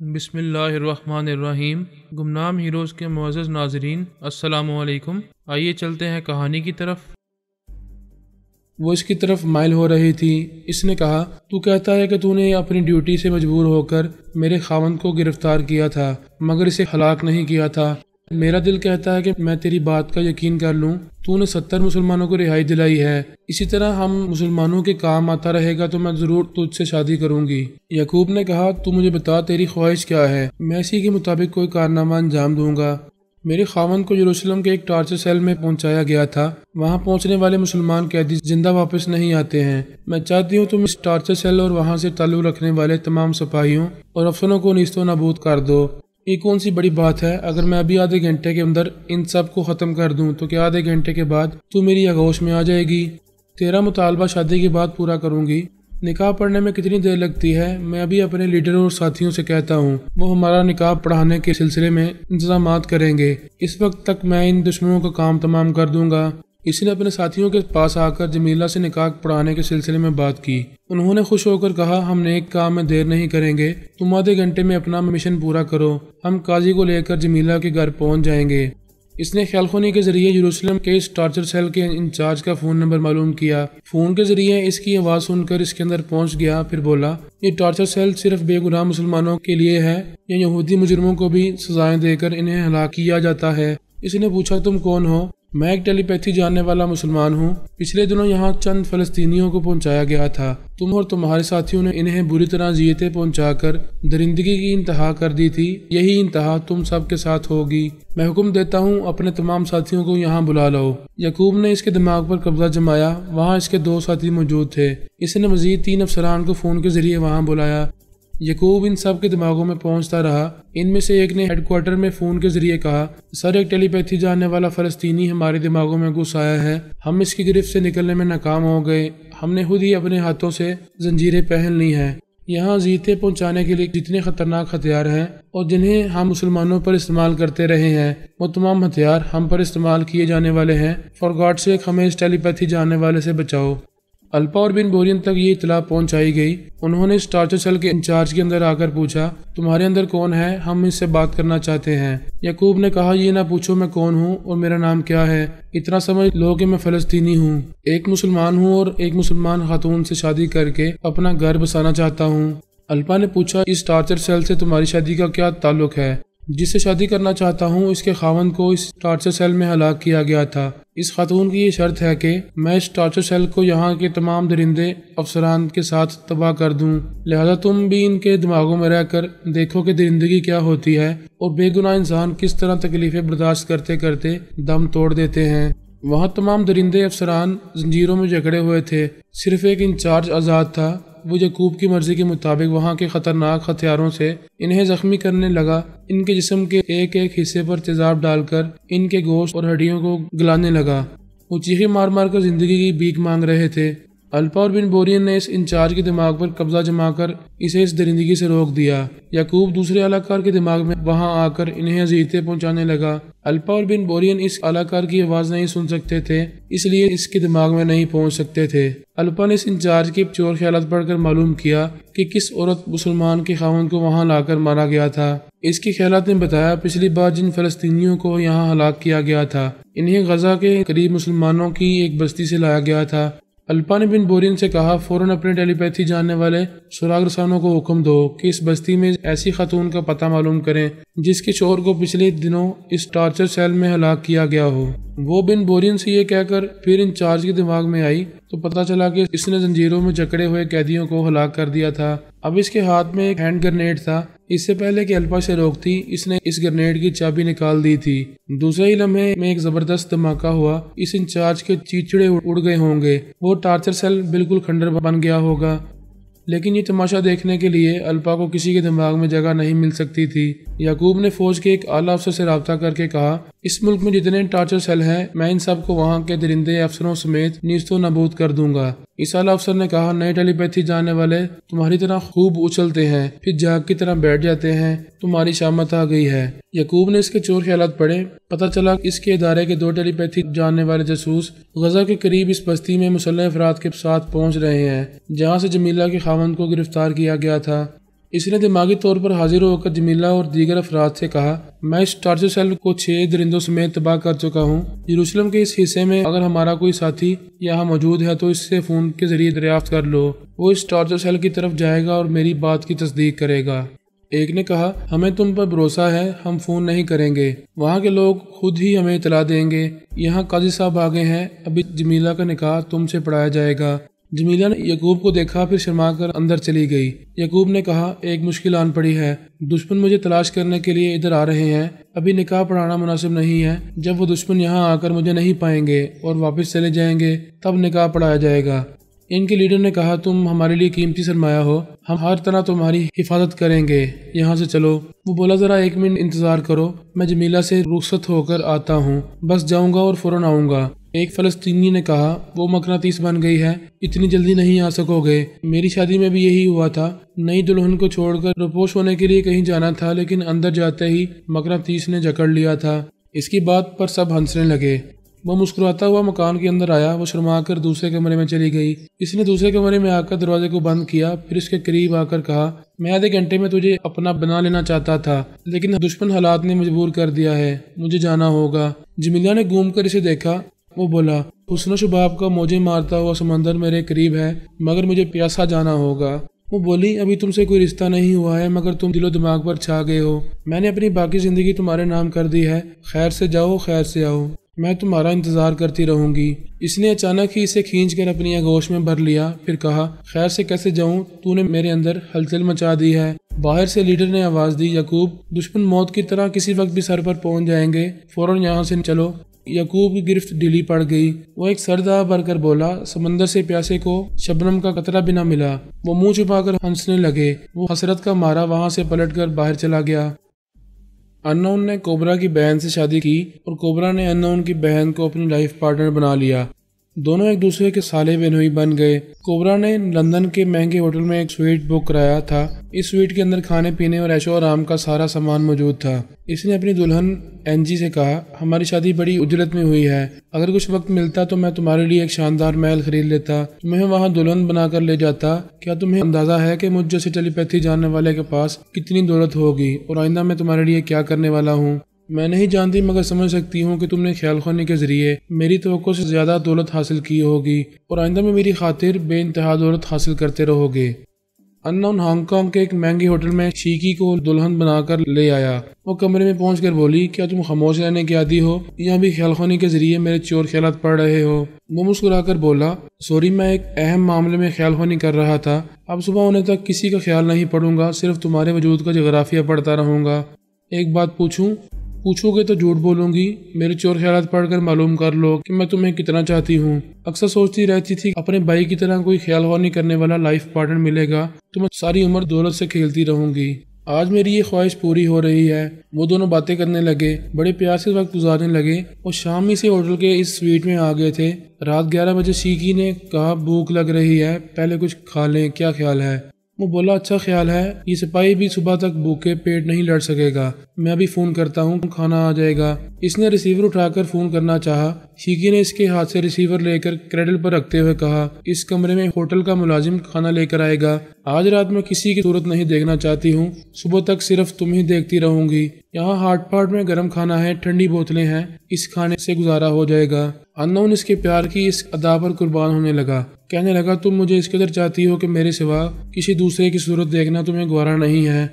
بسم اللہ الرحمن الرحیم۔ گمنام ہیروز کے معزز ناظرین، السلام علیکم۔ آئیے چلتے ہیں کہانی کی طرف۔ وہ اس کی طرف مائل ہو رہی تھی۔ اس نے کہا، تو کہتا ہے کہ تو نے اپنی ڈیوٹی سے مجبور ہو کر میرے خاوند کو گرفتار کیا تھا مگر اسے ہلاک نہیں کیا تھا۔ میرا دل کہتا ہے کہ میں تیری بات کا یقین کر لوں۔ تو نے 70 مسلمانوں کو رہائی دلائی ہے، اسی طرح ہم مسلمانوں کے کام آتا رہے گا تو میں ضرور تجھ سے شادی کروں گی۔ یعقوب نے کہا، تو مجھے بتا تیری خواہش کیا ہے، میں اسی کے مطابق کوئی کارنامہ انجام دوں گا۔ میرے خاوند کو یروشلم کے ایک ٹارچر سیل میں پہنچایا گیا تھا۔ وہاں پہنچنے والے مسلمان قیدی زندہ واپس نہیں آتے ہیں۔ میں چاہتی ہوں تم اس ٹارچر سیل اور وہاں سے تعلق رکھنے والے تمام سپاہیوں اور افسروں کو نیست و نابود کر دو۔ یہ کون سی بڑی بات ہے؟ اگر میں ابھی آدھے گھنٹے کے اندر ان سب کو ختم کر دوں تو کیا آدھے گھنٹے کے بعد تو میری آغوش میں آ جائے گی؟ تیرا مطالبہ شادی کے بعد پورا کروں گی۔ نکاح پڑھنے میں کتنی دیر لگتی ہے؟ میں ابھی اپنے لیڈروں اور ساتھیوں سے کہتا ہوں، وہ ہمارا نکاح پڑھانے کے سلسلے میں انتظامات کریں گے۔ اس وقت تک میں ان دشمنوں کا کام تمام کر دوں گا۔ اس نے اپنے ساتھیوں کے پاس آ کر جمیلہ سے نکاح پڑھانے کے سلسلے میں بات کی۔ انہوں نے خوش ہو کر کہا، ہم نیک کام میں دیر نہیں کریں گے، تم آدھے گھنٹے میں اپنا مشن پورا کرو، ہم قاضی کو لے کر جمیلہ کے گھر پہنچ جائیں گے۔ اس نے خیال خونی کے ذریعے یروشلم کے اس ٹارچر سیل کے انچارج کا فون نمبر معلوم کیا۔ فون کے ذریعے اس کی آواز سن کر اس کے اندر پہنچ گیا، پھر بولا، یہ ٹارچر سیل صرف بے گناہ مسلمانوں کے لیے ہے یا یہودی مجرموں کو بھی سزائیں دے کر انہیں ہلاک کیا جاتا ہے؟ اس نے پوچھا، تم کون ہو؟ میں ایک ٹیلی پیتھی جاننے والا مسلمان ہوں۔ پچھلے دنوں یہاں چند فلسطینیوں کو پہنچایا گیا تھا۔ تم اور تمہارے ساتھیوں نے انہیں بری طرح اذیتیں پہنچا کر درندگی کی انتہا کر دی تھی۔ یہی انتہا تم سب کے ساتھ ہوگی۔ میں حکم دیتا ہوں اپنے تمام ساتھیوں کو یہاں بلا لاؤ۔ یعقوب نے اس کے دماغ پر قبضہ جمایا۔ وہاں اس کے 2 ساتھی موجود تھے۔ اس نے مزید 3 افسران کو فون کے ذریعے وہاں بلایا۔ یعقوب ان سب کے دماغوں میں پہنچتا رہا۔ ان میں سے ایک نے ہیڈ کوارٹر میں فون کے ذریعے کہا، سر، ایک ٹیلی پیتھی جاننے والا فلسطینی ہمارے دماغوں میں گھس آیا ہے۔ ہم اس کی گرفت سے نکلنے میں ناکام ہو گئے۔ ہم نے خود ہی اپنے ہاتھوں سے زنجیریں پہن لی ہیں۔ یہاں اذیتیں پہنچانے کے لیے جتنے خطرناک ہتھیار ہیں اور جنہیں ہم مسلمانوں پر استعمال کرتے رہے ہیں، وہ تمام ہتھیار ہم پر استعمال کیے جانے والے ہیں۔ فار گاڈ سیک، ہمیں اس ٹیلی پیتھی جاننے والے سے بچاؤ۔ الپا اور بن بورین تک یہ اطلاع پہنچائی گئی۔ انہوں نے اس ٹارچر سیل کے انچارج کے اندر آ کر پوچھا، تمہارے اندر کون ہے؟ ہم اس سے بات کرنا چاہتے ہیں۔ یعقوب نے کہا، یہ نہ پوچھو میں کون ہوں اور میرا نام کیا ہے، اتنا سمجھ لو کہ میں فلسطینی ہوں، ایک مسلمان ہوں اور ایک مسلمان خاتون سے شادی کر کے اپنا گھر بسانا چاہتا ہوں۔ الپا نے پوچھا، اس ٹارچر سیل سے تمہاری شادی کا کیا تعلق ہے؟ جس سے شادی کرنا چاہتا ہوں اس کے خاوند کو اس ٹارچر سیل میں ہلاک کیا گیا تھا۔ اس خاتون کی یہ شرط ہے کہ میں اس ٹارچر سیل کو یہاں کے تمام درندے افسران کے ساتھ تباہ کر دوں، لہذا تم بھی ان کے دماغوں میں رہ کر دیکھو کہ درندگی کیا ہوتی ہے اور بے گناہ انسان کس طرح تکلیفیں برداشت کرتے کرتے دم توڑ دیتے ہیں۔ وہاں تمام درندے افسران زنجیروں میں جکڑے ہوئے تھے، صرف ایک انچارج آزاد تھا۔ وہ یعقوب کی مرضی کے مطابق وہاں کے خطرناک ہتھیاروں سے انہیں زخمی کرنے لگا۔ ان کے جسم کے ایک ایک حصے پر تیزاب ڈال کر ان کے گوشت اور ہڈیوں کو گلانے لگا۔ وہ چیخیں مار مار کر زندگی کی بھیک مانگ رہے تھے۔ الپا اور بن بورین نے اس انچارج کے دماغ پر قبضہ جما کر اسے اس درندگی سے روک دیا۔ یعقوب دوسرے اعلی کار کے دماغ میں وہاں آ کر انہیں اذیتیں پہنچانے لگا۔ الپا اور بن بورین اس اعلی کار کی آواز نہیں سن سکتے تھے، اس لیے اس کے دماغ میں نہیں پہنچ سکتے تھے۔ الپا نے اس انچارج کے چور خیالات پڑھ کر معلوم کیا کہ کس عورت مسلمان کے خاوند کو وہاں لا کر مارا گیا تھا۔ اس کے خیالات نے بتایا، پچھلی بار جن فلسطینیوں کو یہاں ہلاک کیا گیا تھا، انہیں غزہ کے قریب مسلمانوں کی ایک بستی سے لایا گیا تھا۔ الپا نے بن بورین سے کہا، فوراً اپنے ٹیلی پیتھی جاننے والے سراغ رسانوں کو حکم دو کہ اس بستی میں ایسی خاتون کا پتہ معلوم کریں جس کے شوہر کو پچھلے دنوں اس ٹارچر سیل میں ہلاک کیا گیا ہو۔ وہ بن بورین سے یہ کہہ کر پھر انچارج کے دماغ میں آئی تو پتہ چلا کہ اس نے زنجیروں میں جکڑے ہوئے قیدیوں کو ہلاک کر دیا تھا۔ اب اس کے ہاتھ میں ایک ہینڈ گرنیڈ تھا۔ اس سے پہلے کہ الپا سے روکتی، اس نے اس گرنیڈ کی چابی نکال دی تھی۔ دوسرے ہی لمحے میں ایک زبردست دھماکہ ہوا۔ اس انچارج کے چیچڑے اڑ گئے ہوں گے، وہ ٹارچر سیل بالکل کھنڈر بن گیا ہوگا۔ لیکن یہ تماشا دیکھنے کے لیے الپا کو کسی کے دماغ میں جگہ نہیں مل سکتی تھی۔ یعقوب نے فوج کے ایک اعلیٰ افسر سے رابطہ کر کے کہا، اس ملک میں جتنے ٹارچر سیل ہیں میں ان سب کو وہاں کے درندے افسروں سمیت نیست و نابود کر دوں گا۔ اس اعلیٰ افسر نے کہا، نئے ٹیلی پیتھی جاننے والے تمہاری طرح خوب اچھلتے ہیں پھر جاگ کی طرح بیٹھ جاتے ہیں، تمہاری شامت آ گئی ہے۔ یعقوب نے اس کے چور خیالات پڑھے۔ پتہ چلا کہ اس کے ادارے کے 2 ٹیلی پیتھی جاننے والے جاسوس غزہ کے قریب اس بستی میں مسلح افراد کے ساتھ پہنچ رہے ہیں جہاں سے جمیلہ کے خاوند کو گرفتار کیا گیا تھا۔ اس نے دماغی طور پر حاضر ہو کر جمیلہ اور دیگر افراد سے کہا، میں اس ٹارچر سیل کو 6 درندوں سمیت تباہ کر چکا ہوں۔ یروشلم کے اس حصے میں اگر ہمارا کوئی ساتھی یہاں موجود ہے تو اس سے فون کے ذریعے دریافت کر لو، وہ اس ٹارچر سیل کی طرف جائے گا اور میری بات کی تصدیق کرے گا۔ ایک نے کہا، ہمیں تم پر بھروسہ ہے، ہم فون نہیں کریں گے، وہاں کے لوگ خود ہی ہمیں اطلاع دیں گے۔ یہاں قاضی صاحب آ گئے ہیں، ابھی جمیلہ کا نکاح تم سے پڑھایا جائے گا۔ جمیلہ نے یعقوب کو دیکھا، پھر شرما کر اندر چلی گئی۔ یعقوب نے کہا، ایک مشکل آن پڑی ہے، دشمن مجھے تلاش کرنے کے لیے ادھر آ رہے ہیں، ابھی نکاح پڑھانا مناسب نہیں ہے۔ جب وہ دشمن یہاں آ کر مجھے نہیں پائیں گے اور واپس چلے جائیں گے تب نکاح پڑھایا جائے گا۔ ان کے لیڈر نے کہا، تم ہمارے لیے قیمتی سرمایہ ہو، ہم ہر طرح تمہاری حفاظت کریں گے، یہاں سے چلو۔ وہ بولا، ذرا 1 منٹ انتظار کرو، میں جمیلہ سے رخصت ہو کر آتا ہوں، بس جاؤں گا اور فوراً آؤں گا۔ ایک فلسطینی نے کہا، وہ مقناطیس بن گئی ہے، اتنی جلدی نہیں آ سکو گے، میری شادی میں بھی یہی ہوا تھا، نئی دلہن کو چھوڑ کر روپوش ہونے کے لیے کہیں جانا تھا، لیکن اندر جاتے ہی مقناطیس نے جکڑ لیا تھا۔ اس کی بات پر سب ہنسنے لگے۔ وہ مسکراتا ہوا مکان کے اندر آیا، وہ شرما کر دوسرے کمرے میں چلی گئی۔ اس نے دوسرے کمرے میں آ کر دروازے کو بند کیا، پھر اس کے قریب آ کر کہا، میں آدھے گھنٹے میں تجھے اپنا بنا لینا چاہتا تھا، لیکن دشمن حالات نے مجبور کر دیا ہے، مجھے جانا ہوگا۔ جمیلہ نے گھوم کر اسے دیکھا، وہ بولا، حسن و شباب کا موجیں مارتا ہوا سمندر میرے قریب ہے، مگر مجھے پیاسا جانا ہوگا۔ وہ بولی، ابھی تم سے کوئی رشتہ نہیں ہوا ہے، مگر تم دل و دماغ پر چھا گئے ہو، میں نے اپنی باقی زندگی تمہارے نام کر دی ہے، خیر سے جاؤ خیر سے آؤ، میں تمہارا انتظار کرتی رہوں گی۔ اس نے اچانک ہی اسے کھینچ کر اپنی آغوش میں بھر لیا، پھر کہا، خیر سے کیسے جاؤں، تو نے میرے اندر ہلچل مچا دی ہے۔ باہر سے لیڈر نے آواز دی، یعقوب، دشمن موت کی طرح کسی وقت بھی سر پر پہنچ جائیں گے، فوراً یہاں سے چلو۔ یعقوب کی گرفت ڈھیلی پڑ گئی، وہ ایک سرد آہ بھر کر بولا، سمندر سے پیاسے کو شبنم کا قطرہ بھی نہ ملا۔ وہ منہ چھپا کر ہنسنے لگے، وہ حسرت کا مارا وہاں سے پلٹ کر باہر چلا گیا۔ انون نے کوبرا کی بہن سے شادی کی اور کوبرا نے انون کی بہن کو اپنی لائف پارٹنر بنا لیا۔ دونوں ایک دوسرے کے صالح بہنوئی بن گئے۔ کوبرا نے لندن کے مہنگے ہوٹل میں ایک سویٹ بک کرایا تھا۔ اس سویٹ کے اندر کھانے پینے اور عیش و آرام کا سارا سامان موجود تھا۔ اس نے اپنی دلہن اینجی سے کہا، ہماری شادی بڑی اجرت میں ہوئی ہے، اگر کچھ وقت ملتا تو میں تمہارے لیے ایک شاندار محل خرید لیتا، تمہیں وہاں دلہن بنا کر لے جاتا۔ کیا تمہیں اندازہ ہے کہ مجھ جیسے ٹیلی پیتھی جاننے والے کے پاس کتنی دولت ہوگی اور آئندہ میں تمہارے لیے کیا کرنے والا ہوں؟ میں نہیں جانتی، مگر سمجھ سکتی ہوں کہ تم نے خیال خوانی کے ذریعے میری توقع سے زیادہ دولت حاصل کی ہوگی اور آئندہ میں میری خاطر بے انتہا دولت حاصل کرتے رہو گے۔ انون ہانگ کانگ کے ایک مہنگے ہوٹل میں شیکی کو دلہن بنا کر لے آیا۔ وہ کمرے میں پہنچ کر بولی، کیا تم خاموش رہنے کے عادی ہو یا بھی خیال خوانی کے ذریعے میرے چور خیالات پڑھ رہے ہو؟ وہ مسکرا کر بولا، سوری، میں ایک اہم معاملے میں خیال خوانی کر رہا تھا، اب صبح ہونے تک کسی کا خیال نہیں پڑوں گا، صرف تمہارے وجود کا جغرافیہ پڑھتا رہوں گا۔ ایک بات پوچھوں؟ پوچھو گے تو جھوٹ بولوں گی، میرے چور خیالات پڑھ کر معلوم کر لو کہ میں تمہیں کتنا چاہتی ہوں۔ اکثر سوچتی رہتی تھی اپنے بھائی کی طرح کوئی خیال خوانی کرنے والا لائف پارٹنر ملے گا تو میں ساری عمر دولت سے کھیلتی رہوں گی۔ آج میری یہ خواہش پوری ہو رہی ہے۔ وہ دونوں باتیں کرنے لگے، بڑے پیار سے وقت گزارنے لگے اور شام ہی سے ہوٹل کے اس سویٹ میں آ گئے تھے۔ رات 11 بجے شیکی نے کہا، بھوک لگ رہی ہے، پہلے کچھ کھا لیں، کیا خیال ہے؟ وہ بولا، اچھا خیال ہے، یہ سپاہی بھی صبح تک بھوکے پیٹ نہیں لڑ سکے گا، میں ابھی فون کرتا ہوں، کھانا آ جائے گا۔ اس نے ریسیور اٹھا کر فون کرنا چاہا، شیکی نے اس کے ہاتھ سے ریسیور لے کر کریڈل پر رکھتے ہوئے کہا، اس کمرے میں ہوٹل کا ملازم کھانا لے کر آئے گا، آج رات میں کسی کی صورت نہیں دیکھنا چاہتی ہوں، صبح تک صرف تم ہی دیکھتی رہوں گی۔ یہاں ہاٹ پاٹ میں گرم کھانا ہے، ٹھنڈی بوتلیں ہیں، اس کھانے سے گزارا ہو جائے گا۔ انون اس کے پیار کی اس ادا پر قربان ہونے لگا، کہنے لگا، تم مجھے اس قدر چاہتی ہو کہ میرے سوا کسی دوسرے کی صورت دیکھنا تمہیں گوارا نہیں ہے۔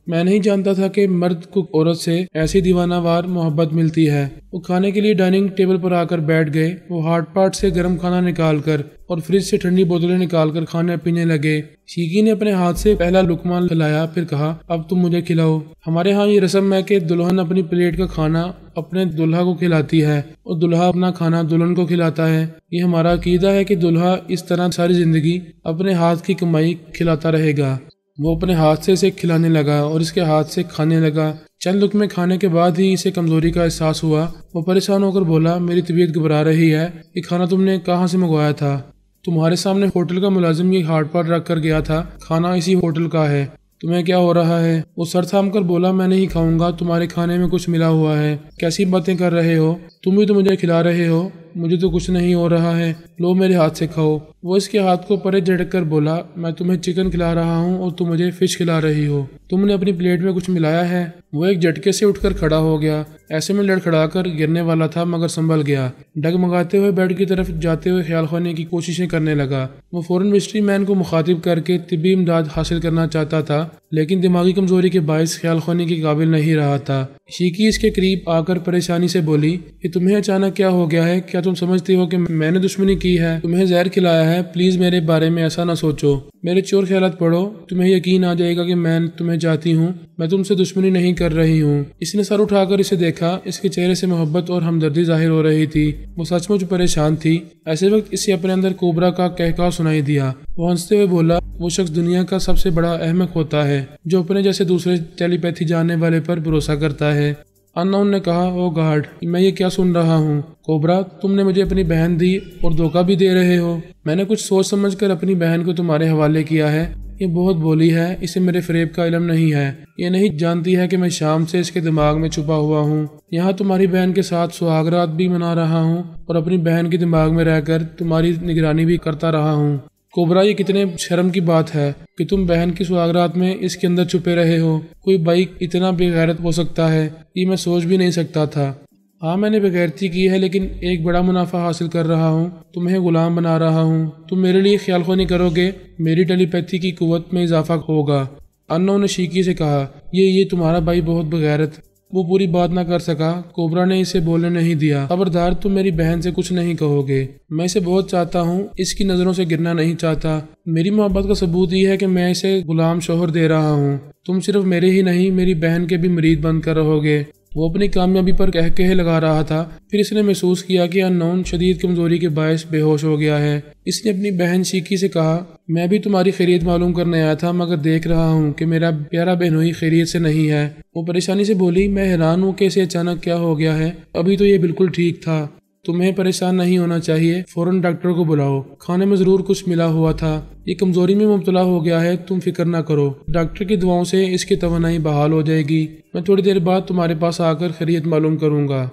میں نہیں جانتا تھا کہ مرد کو عورت سے ایسی دیوانہ وار محبت ملتی ہے۔ وہ کھانے کے لیے ڈائننگ ٹیبل پر آ کر بیٹھ گئے۔ وہ ہاٹ پاٹ سے گرم کھانا نکال کر اور فریج سے ٹھنڈی بوتلیں نکال کر کھانے پینے لگے۔ شیکی نے اپنے ہاتھ سے پہلا لقمہ کھلایا، پھر کہا، اب تم مجھے کھلاؤ۔ ہمارے ہاں یہ رسم ہے کہ دلہن اپنی پلیٹ کا کھانا اپنے دلہا کو کھلاتی ہے اور دلہا اپنا کھانا دلہن کو کھلاتا ہے۔ یہ ہمارا عقیدہ ہے کہ دلہا اس طرح ساری زندگی اپنے ہاتھ کی کمائی کھلاتا رہے گا۔ وہ اپنے ہاتھ سے اسے کھلانے لگا اور اس کے ہاتھ سے کھانے لگا۔ چند لقمے کھانے کے بعد ہی اسے کمزوری کا احساس ہوا۔ وہ پریشان ہو کر بولا، میری طبیعت گھبرا رہی ہے، یہ کھانا تم نے کہاں سے منگوایا تھا؟ تمہارے سامنے ہوٹل کا ملازم یہ ہاٹ پاٹ رکھ کر گیا تھا، کھانا اسی ہوٹل کا ہے، تمہیں کیا ہو رہا ہے؟ وہ سر تھام کر بولا، میں نہیں کھاؤں گا، تمہارے کھانے میں کچھ ملا ہوا ہے، کیسی باتیں کر رہے ہو، تم بھی تو مجھے کھلا رہے ہو۔ مجھے تو کچھ نہیں ہو رہا ہے، لو میرے ہاتھ سے کھاؤ۔ وہ اس کے ہاتھ کو پرے جھٹک کر بولا، میں تمہیں چکن کھلا رہا ہوں اور تم مجھے فش کھلا رہی ہو، تم نے اپنی پلیٹ میں کچھ ملایا ہے؟ وہ ایک جھٹکے سے اٹھ کر کھڑا ہو گیا، ایسے میں لڑکھڑا کر گرنے والا تھا مگر سنبھل گیا، ڈگمگاتے ہوئے بیڈ کی طرف جاتے ہوئے خیال خوانے کی کوششیں کرنے لگا۔ وہ فوراً مسٹری مین کو مخاطب کر کے طبی امداد حاصل کرنا چاہتا تھا، لیکن دماغی کمزوری کے باعث خیال خوانے کے قابل نہیں رہا تھا۔ شیکی اس کے قریب آ کر پریشانی سے بولی، یہ تمہیں اچانک کیا ہو گیا ہے؟ کیا تم سمجھتی ہو کہ میں نے دشمنی کی ہے، تمہیں زہر کھلایا ہے؟ پلیز میرے بارے میں ایسا نہ سوچو، میرے چور خیالات پڑھو، تمہیں یقین آ جائے گا کہ میں تمہیں چاہتی ہوں، میں تم سے دشمنی نہیں کر رہی ہوں۔ اس نے سر اٹھا کر اسے دیکھا، اس کے چہرے سے محبت اور ہمدردی ظاہر ہو رہی تھی، وہ سچ مچ پریشان تھی۔ ایسے وقت اسے اپنے اندر کوبرا کا کہکہاؤ سنائی دیا۔ وہ ہنستے ہوئے بولا، وہ شخص دنیا کا سب سے بڑا احمق ہوتا ہے جو اپنے جیسے دوسرے ٹیلی پیتھی جاننے والے پر بھروسہ کرتا ہے۔ ان نون نے کہا، او گاڈ، میں یہ کیا سن رہا ہوں؟ کوبرا، تم نے مجھے اپنی بہن دی اور دھوکہ بھی دے رہے ہو۔ میں نے کچھ سوچ سمجھ کر اپنی بہن کو تمہارے حوالے کیا ہے، یہ بہت بولی ہے، اسے میرے فریب کا علم نہیں ہے، یہ نہیں جانتی ہے کہ میں شام سے اس کے دماغ میں چھپا ہوا ہوں، یہاں تمہاری بہن کے ساتھ سہاگ رات بھی منا رہا ہوں اور اپنی بہن کے دماغ میں رہ کر تمہاری نگرانی بھی کرتا رہا ہوں۔ کوبرا، یہ کتنے شرم کی بات ہے کہ تم بہن کی سہاگرات میں اس کے اندر چھپے رہے ہو۔ کوئی بھائی اتنا بے غیرت ہو سکتا ہے، یہ میں سوچ بھی نہیں سکتا تھا۔ ہاں میں نے بغیرتی کی ہے، لیکن ایک بڑا منافع حاصل کر رہا ہوں، تمہیں غلام بنا رہا ہوں، تم میرے لیے خیال خوانی کرو گے، میری ٹیلی پیتھی کی قوت میں اضافہ ہوگا۔ انو نے شیکی سے کہا، یہ تمہارا بھائی بہت بغیرت۔ وہ پوری بات نہ کر سکا، کوبرا نے اسے بولنے نہیں دیا۔ خبردار، تم میری بہن سے کچھ نہیں کہو گے، میں اسے بہت چاہتا ہوں، اس کی نظروں سے گرنا نہیں چاہتا۔ میری محبت کا ثبوت یہ ہے کہ میں اسے غلام شوہر دے رہا ہوں، تم صرف میرے ہی نہیں میری بہن کے بھی مرید بن کر رہو گے۔ وہ اپنی کامیابی پر کہہ لگا رہا تھا، پھر اس نے محسوس کیا کہ انون شدید کمزوری کے باعث بے ہوش ہو گیا ہے۔ اس نے اپنی بہن شیکی سے کہا، میں بھی تمہاری خیریت معلوم کرنے آیا تھا، مگر دیکھ رہا ہوں کہ میرا پیارا بہنوئی خیریت سے نہیں ہے۔ وہ پریشانی سے بولی، میں حیران ہوں کہ اسے اچانک کیا ہو گیا ہے، ابھی تو یہ بالکل ٹھیک تھا۔ تمہیں پریشان نہیں ہونا چاہیے، فوراً ڈاکٹر کو بلاؤ، کھانے میں ضرور کچھ ملا ہوا تھا، یہ کمزوری میں مبتلا ہو گیا ہے، تم فکر نہ کرو، ڈاکٹر کی دعاؤں سے اس کی توانائی بحال ہو جائے گی، میں تھوڑی دیر بعد تمہارے پاس آ کر خیریت معلوم کروں گا۔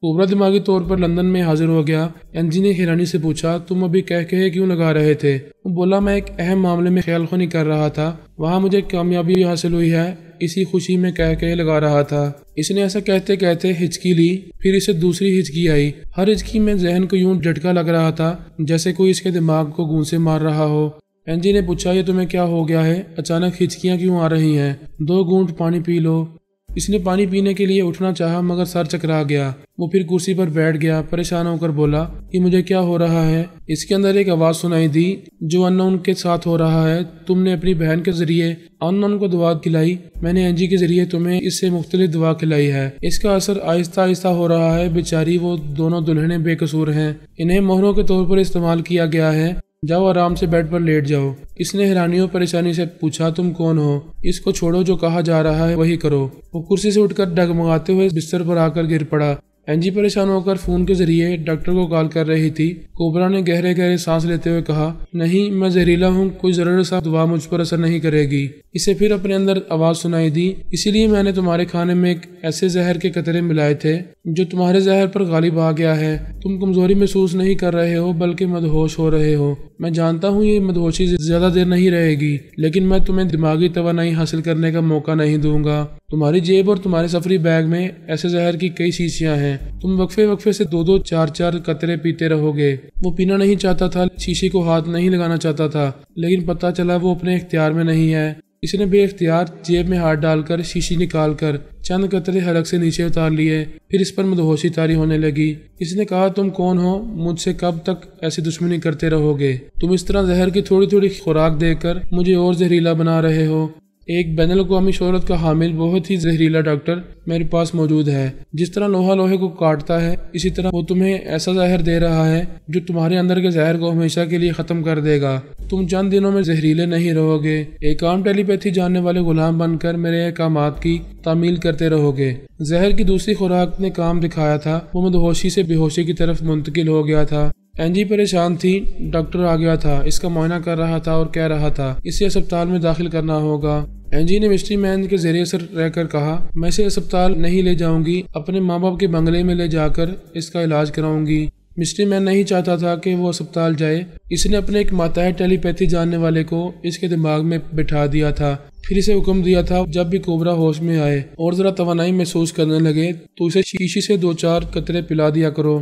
کوبرا دماغی طور پر لندن میں حاضر ہو گیا۔ انجی نے حیرانی سے پوچھا، تم ابھی کہے کیوں لگا رہے تھے؟ وہ بولا، میں ایک اہم معاملے میں خیال خوانی کر رہا تھا، وہاں مجھے کامیابی حاصل ہوئی ہے، اسی خوشی میں کہے لگا رہا تھا۔ اس نے ایسا کہتے کہتے ہچکی لی، پھر اسے دوسری ہچکی آئی، ہر ہچکی میں ذہن کو یوں جھٹکا لگ رہا تھا جیسے کوئی اس کے دماغ کو گونسے مار رہا ہو۔ انجی نے پوچھا، یہ تمہیں کیا ہو گیا ہے؟ اچانک ہچکیاں کیوں آ رہی ہیں؟ 2 گھونٹ پانی پی لو۔ اس نے پانی پینے کے لیے اٹھنا چاہا مگر سر چکرا گیا۔ وہ پھر کرسی پر بیٹھ گیا، پریشان ہو کر بولا، یہ مجھے کیا ہو رہا ہے؟ اس کے اندر ایک آواز سنائی دی، جو انون کے ساتھ ہو رہا ہے، تم نے اپنی بہن کے ذریعے انون کو دوا کھلائی، میں نے انجی کے ذریعے تمہیں اس سے مختلف دوا کھلائی ہے، اس کا اثر آہستہ آہستہ ہو رہا ہے، بیچاری وہ دونوں دلہنیں بے قصور ہیں، انہیں مہروں کے طور پر استعمال کیا گیا ہے، جاؤ آرام سے بیڈ پر لیٹ جاؤ۔ اس نے حیرانی و پریشانی سے پوچھا، تم کون ہو؟ اس کو چھوڑو، جو کہا جا رہا ہے وہی کرو۔ وہ کرسی سے اٹھ کر ڈگمگاتے ہوئے بستر پر آ کر گر پڑا۔ انجی پریشان ہو کر فون کے ذریعے ڈاکٹر کو کال کر رہی تھی۔ کوبرا نے گہرے گہرے سانس لیتے ہوئے کہا، نہیں، میں زہریلا ہوں، کوئی ضرر سا دوا مجھ پر اثر نہیں کرے گی۔ اسے پھر اپنے اندر آواز سنائی دی، اسی لیے میں نے تمہارے کھانے میں ایک ایسے زہر کے قطرے ملائے تھے جو تمہارے زہر پر غالب آ گیا ہے۔ تم کمزوری محسوس نہیں کر رہے ہو بلکہ مدہوش ہو رہے ہو۔ میں جانتا ہوں یہ مدہوشی زیادہ دیر نہیں رہے گی، لیکن میں تمہیں دماغی توانائی حاصل کرنے کا موقع نہیں دوں گا۔ تمہاری جیب اور تمہارے سفری بیگ میں ایسے زہر کی کئی شیشیاں ہیں، تم وقفے سے 2 4 قطرے پیتے رہو گے۔ وہ پینا نہیں چاہتا تھا، شیشے کو ہاتھ نہیں لگانا چاہتا تھا، لیکن پتہ چلا وہ اپنے اختیار میں نہیں ہے۔ اس نے بے اختیار جیب میں ہاتھ ڈال کر شیشی نکال کر چند قطرے حلق سے نیچے اتار لیے، پھر اس پر مدہوشی طاری ہونے لگی۔ اس نے کہا، تم کون ہو؟ مجھ سے کب تک ایسی دشمنی کرتے رہو گے؟ تم اس طرح زہر کی تھوڑی تھوڑی خوراک دے کر مجھے اور زہریلا بنا رہے ہو۔ ایک بین الاقوامی شہرت کا حامل بہت ہی زہریلا ڈاکٹر میرے پاس موجود ہے، جس طرح لوہا لوہے کو کاٹتا ہے اسی طرح وہ تمہیں ایسا زہر دے رہا ہے جو تمہارے اندر کے زہر کو ہمیشہ کے لیے ختم کر دے گا۔ تم چند دنوں میں زہریلے نہیں رہو گے، ایک عام ٹیلی پیتھی جاننے والے غلام بن کر میرے احکامات کی تعمیل کرتے رہو گے۔ زہر کی دوسری خوراک نے کام دکھایا تھا، وہ مدہوشی سے بے ہوشی کی طرف منتقل ہو گیا تھا۔ انجی پریشان تھی، ڈاکٹر آ گیا تھا، اس کا معائنہ کر رہا تھا اور کہہ رہا تھا اسے اسپتال میں داخل کرنا ہوگا۔ انجی نے مسٹری مین کے زیر اثر رہ کر کہا، میں اسے اسپتال نہیں لے جاؤں گی، اپنے ماں باپ کے بنگلے میں لے جا کر اس کا علاج کراؤں گی۔ مسٹری مین نہیں چاہتا تھا کہ وہ اسپتال جائے۔ اس نے اپنے ایک ماتحت ٹیلی پیتھی جاننے والے کو اس کے دماغ میں بٹھا دیا تھا، پھر اسے حکم دیا تھا جب بھی کوبرا ہوش میں آئے اور ذرا توانائی محسوس کرنے لگے تو اسے شیشی سے 2-4 قطرے پلا دیا کرو۔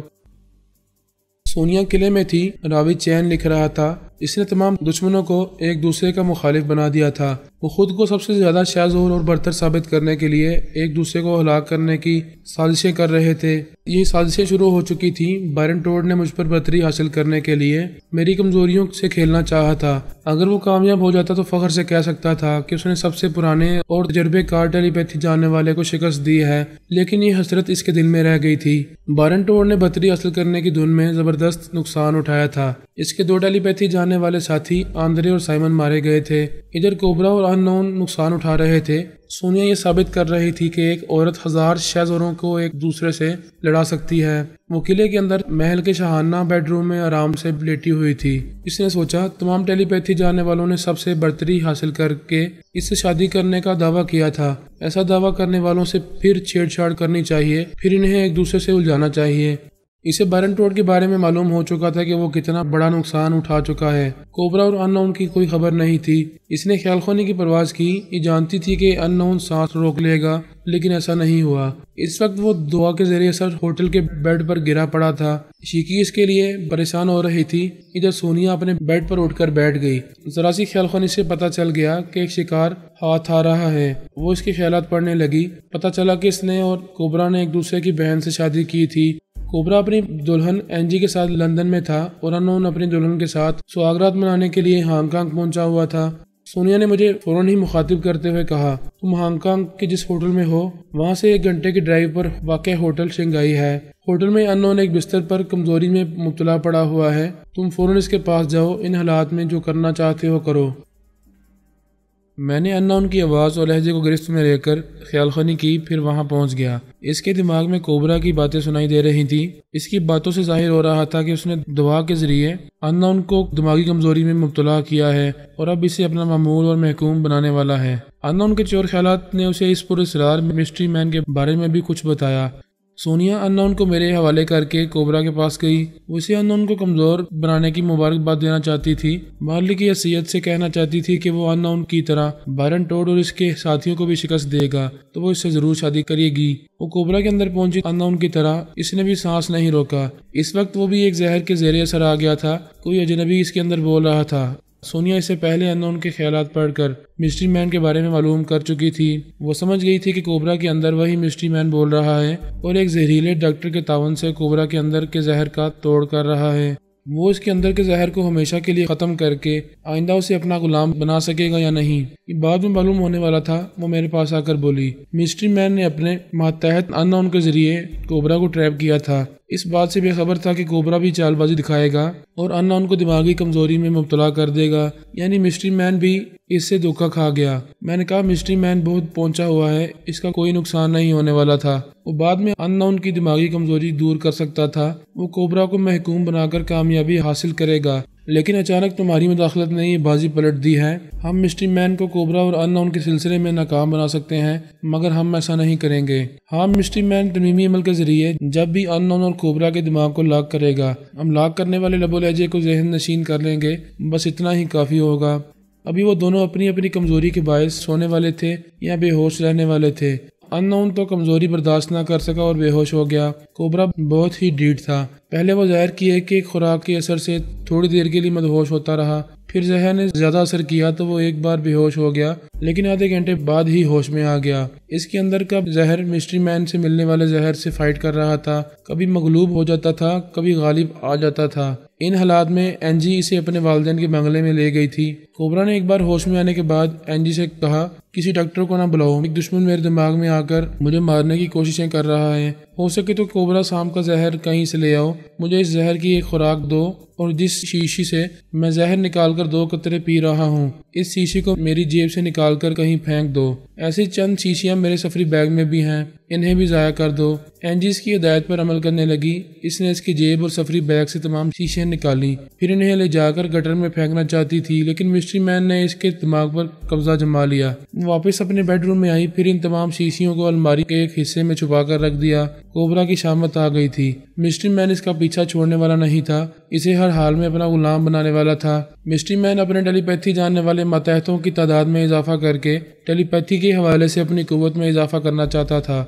سونیا قلعے میں تھی، راوی چین لکھ رہا تھا۔ اس نے تمام دشمنوں کو ایک دوسرے کا مخالف بنا دیا تھا۔ وہ خود کو سب سے زیادہ شاذور اور برتر ثابت کرنے کے لیے ایک دوسرے کو ہلاک کرنے کی سازشیں کر رہے تھے۔ یہ سازشیں شروع ہو چکی تھیں۔ بائرن ٹوڈ نے مجھ پر برتری حاصل کرنے کے لیے میری کمزوریوں سے کھیلنا چاہا تھا۔ اگر وہ کامیاب ہو جاتا تو فخر سے کہہ سکتا تھا کہ اس نے سب سے پرانے اور تجربے کار ٹیلی پیتھی جاننے والے کو شکست دی ہے، لیکن یہ حسرت اس کے دل میں رہ گئی تھی۔ بائرن ٹوڈ نے برتری حاصل کرنے کی دھن میں زبردست نقصان اٹھایا تھا۔ اس کے 2 ٹیلی پیتھی جاننے والے ساتھی آندرے اور سائمن مارے گئے تھے۔ ادھر کوبرا اور ان نون نقصان اٹھا رہے تھے۔ سونیا یہ ثابت کر رہی تھی کہ ایک عورت 1000 شہزوروں کو ایک دوسرے سے لڑا سکتی ہے۔ وہ قلعے کے اندر محل کے شاہانہ بیڈ روم میں آرام سے لیٹی ہوئی تھی۔ اس نے سوچا تمام ٹیلی پیتھی جاننے والوں نے سب سے برتری حاصل کر کے اس سے شادی کرنے کا دعویٰ کیا تھا۔ ایسا دعویٰ کرنے والوں سے پھر چھیڑ چھاڑ کرنی چاہیے، پھر انہیں ایک دوسرے سے الجھانا چاہیے۔ اسے بائرن ٹوڈ کے بارے میں معلوم ہو چکا تھا کہ وہ کتنا بڑا نقصان اٹھا چکا ہے۔ کوبرا اور ان نون کی کوئی خبر نہیں تھی۔ اس نے خیال خونی کی پرواز کی۔ یہ جانتی تھی کہ ان نون سانس روک لے گا، لیکن ایسا نہیں ہوا۔ اس وقت وہ دعا کے ذریعے اثر ہوٹل کے بیڈ پر گرا پڑا تھا۔ شیکی اس کے لیے پریشان ہو رہی تھی۔ ادھر سونیا اپنے بیڈ پر اٹھ کر بیٹھ گئی۔ ذرا سی خیال خونی سے پتہ چل گیا کہ ایک شکار ہاتھ آ رہا ہے۔ وہ اس کے خیالات پڑھنے لگی۔ پتہ چلا کہ اس نے اور کوبرا نے ایک دوسرے کی بہن سے شادی کی تھی۔ کوبرا اپنی دلہن اینجی کے ساتھ لندن میں تھا اور ان نون اپنی دلہن کے ساتھ سواگرات منانے کے لیے ہانگ کانگ پہنچا ہوا تھا۔ سونیا نے مجھے فوراً ہی مخاطب کرتے ہوئے کہا، تم ہانگ کانگ کے جس ہوٹل میں ہو وہاں سے 1 گھنٹے کی ڈرائیو پر واقع ہوٹل شنگھائی ہے۔ ہوٹل میں ان نون ایک بستر پر کمزوری میں مبتلا پڑا ہوا ہے۔ تم فوراً اس کے پاس جاؤ، ان حالات میں جو کرنا چاہتے ہو کرو۔ میں نے ان نون کی آواز اور لہجے کو گرفت میں لے کر خیال خونی کی، پھر وہاں پہنچ گیا۔ اس کے دماغ میں کوبرا کی باتیں سنائی دے رہی تھیں۔ اس کی باتوں سے ظاہر ہو رہا تھا کہ اس نے دعا کے ذریعے ان نون کو دماغی کمزوری میں مبتلا کیا ہے اور اب اسے اپنا معمول اور محکوم بنانے والا ہے۔ ان نون کے چور خیالات نے اسے اس پر اصرار مسٹری مین کے بارے میں بھی کچھ بتایا۔ سونیا ان نون کو میرے حوالے کر کے کوبرا کے پاس گئی۔ وہ اسے ان نون کو کمزور بنانے کی مبارکباد دینا چاہتی تھی۔ مارلی کی حیثیت سے کہنا چاہتی تھی کہ وہ ان نون کی طرح بائرن ٹوڈ اور اس کے ساتھیوں کو بھی شکست دے گا تو وہ اس سے ضرور شادی کرے گی۔ وہ کوبرا کے اندر پہنچی ان نون کی طرح اس نے بھی سانس نہیں روکا۔ اس وقت وہ بھی ایک زہر کے زیر اثر آ گیا تھا۔ کوئی اجنبی اس کے اندر بول رہا تھا۔ سونیا اس سے پہلے ان نون کے خیالات پڑھ کر مسٹری مین کے بارے میں معلوم کر چکی تھی۔ وہ سمجھ گئی تھی کہ کوبرا کے اندر وہی مسٹری مین بول رہا ہے اور ایک زہریلے ڈاکٹر کے تعاون سے کوبرا کے اندر کے زہر کا توڑ کر رہا ہے۔ وہ اس کے اندر کے زہر کو ہمیشہ کے لیے ختم کر کے آئندہ اسے اپنا غلام بنا سکے گا یا نہیں، یہ بعد میں معلوم ہونے والا تھا۔ وہ میرے پاس آ کر بولی، مسٹری مین نے اپنے ماتحت ان نون کے ذریعے کوبرا کو ٹریپ کیا تھا۔ اس بات سے بے خبر تھا کہ کوبرا بھی چال بازی دکھائے گا اور ان نون کو دماغی کمزوری میں مبتلا کر دے گا، یعنی مسٹری مین بھی اس سے دھوکا کھا گیا۔ میں نے کہا مسٹری مین بہت پہنچا ہوا ہے، اس کا کوئی نقصان نہیں ہونے والا تھا۔ وہ بعد میں ان نون کی دماغی کمزوری دور کر سکتا تھا۔ وہ کوبرا کو محکوم بنا کر کامیابی حاصل کرے گا، لیکن اچانک تمہاری مداخلت نے یہ بازی پلٹ دی ہے۔ ہم مسٹری مین کو کوبرا اور ان نون کے سلسلے میں ناکام بنا سکتے ہیں، مگر ہم ایسا نہیں کریں گے۔ ہاں، مسٹری مین ترمیمی عمل کے ذریعے جب بھی ان نون اور کوبرا کے دماغ کو لاک کرے گا، ہم لاک کرنے والے لب و لہجے کو ذہن نشین کر لیں گے، بس اتنا ہی کافی ہوگا۔ ابھی وہ دونوں اپنی اپنی کمزوری کے باعث سونے والے تھے یا بے ہوش رہنے والے تھے۔ ان نون تو کمزوری برداشت نہ کر سکا اور بے ہوش ہو گیا۔ کوبرا بہت ہی ڈھیٹ تھا۔ پہلے وہ زہر کی ایک خوراک کے اثر سے تھوڑی دیر کے لیے مدہوش ہوتا رہا، پھر زہر نے زیادہ اثر کیا تو وہ ایک بار بے ہوش ہو گیا، لیکن آدھے گھنٹے بعد ہی ہوش میں آ گیا۔ اس کے اندر کا زہر مسٹری مین سے ملنے والے زہر سے فائٹ کر رہا تھا، کبھی مغلوب ہو جاتا تھا، کبھی غالب آ جاتا تھا۔ ان حالات میں اینجی اسے اپنے والدین کے بنگلے میں لے گئی تھی۔ کوبرا نے ایک بار ہوش میں آنے کے بعد اینجی سے کہا، کسی ڈاکٹر کو نہ بلاؤ، ایک دشمن میرے دماغ میں آ کر مجھے مارنے کی کوششیں کر رہا ہے۔ ہو سکے تو کوبرا شام کا زہر کہیں سے لے آؤ، مجھے اس زہر کی ایک خوراک دو، اور جس شیشی سے میں زہر نکال کر 2 قطرے پی رہا ہوں، اس شیشی کو میری جیب سے نکال کر کہیں پھینک دو۔ ایسی چند شیشیاں میرے سفری بیگ میں بھی ہیں، انہیں بھی ضائع کر دو۔ اینجی اس کی ہدایت پر عمل کرنے لگی۔ اس نے اس کی جیب اور سفری بیگ سے تمام شیشیاں نکالی، پھر انہیں لے جا کر گٹر میں پھینکنا چاہتی تھی، لیکن مسٹر مسٹری مین نے اس کے دماغ پر قبضہ جما لیا۔ وہ واپس اپنے بیڈ روم میں آئی، پھر ان تمام شیشیوں کو الماری کے ایک حصے میں چھپا کر رکھ دیا۔ کوبرا کی شامت آ گئی تھی۔ مسٹری مین اس کا پیچھا چھوڑنے والا نہیں تھا، اسے ہر حال میں اپنا غلام بنانے والا تھا۔ مسٹری مین اپنے ٹیلی پیتھی جاننے والے ماتحتوں کی تعداد میں اضافہ کر کے ٹیلی پیتھی کے حوالے سے اپنی قوت میں اضافہ کرنا چاہتا تھا۔